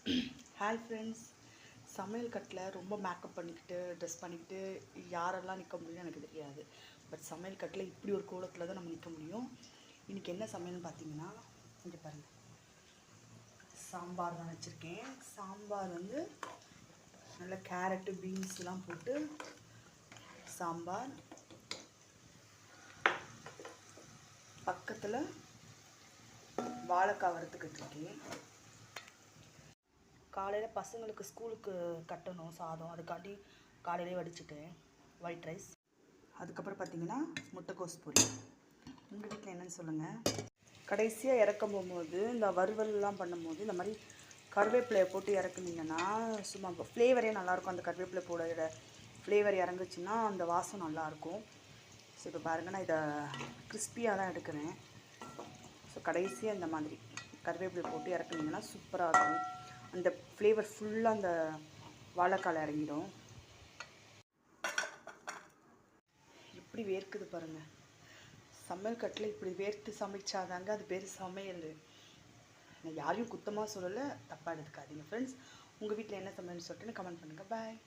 Hi friends. சமையல் கட்டில் ரொம்ப மேக்கப் பண்ணிக்கிட்டு ட்ரெஸ் பண்ணிக்கிட்டு யாரெல்லாம் நிற்க முடியும்னு எனக்கு தெரியாது. பட் சமையல் கட்டில் இப்படி ஒரு கோலத்தில் தான் நம்ம நிற்க முடியும். இன்றைக்கி என்ன சமையல்னு பார்த்தீங்கன்னா, இங்கே பாருங்கள், சாம்பார் தான் வச்சுருக்கேன். சாம்பார் வந்து நல்லா கேரட்டு பீன்ஸ்லாம் போட்டு சாம்பார். பக்கத்தில் வாழைக்காய் வறுத்துக்கிட்டு இருக்கேன். காலையில் பசங்களுக்கு ஸ்கூலுக்கு கட்டணும் சாதம், அதுக்காண்டி காலையிலே வடிச்சிட்டேன் ஒயிட் ரைஸ். அதுக்கப்புறம் பார்த்திங்கன்னா முட்டைக்கோஸ் பொரி. உங்கள் வீட்டில் என்னென்னு சொல்லுங்கள். கடைசியாக இறக்கும் போகும்போது இந்த வறுவல்லாம் பண்ணும்போது இந்த மாதிரி கருவேப்பிலையை போட்டு இறக்குனீங்கன்னா சும்மா ஃப்ளேவரே நல்லாயிருக்கும். அந்த கருவேப்பிலை போட ஃப்ளேவர் இறங்குச்சுன்னா அந்த வாசம் நல்லாயிருக்கும். ஸோ இப்போ பாருங்கள், நான் இதை கிறிஸ்பியாக தான் எடுக்கிறேன். ஸோ கடைசியாக இந்த மாதிரி கருவேப்பிலை போட்டு இறக்குனீங்கன்னா சூப்பராக இருக்கும். அந்த ஃப்ளேவர் ஃபுல்லாக அந்த வாழைக்காயில் இறங்கிடும். எப்படி வேர்க்குது பாருங்கள். சமையல் கட்டில் இப்படி வேர்த்து சமைச்சாதாங்க அது பேர் சமையல். நான் யாரையும் குத்தமாக சொல்லலை, தப்பாக எடுத்துக்காதீங்க ஃப்ரெண்ட்ஸ். உங்கள் வீட்டில் என்ன சமையல்னு சொல்லிட்டு கமெண்ட் பண்ணுங்கள். பாய்.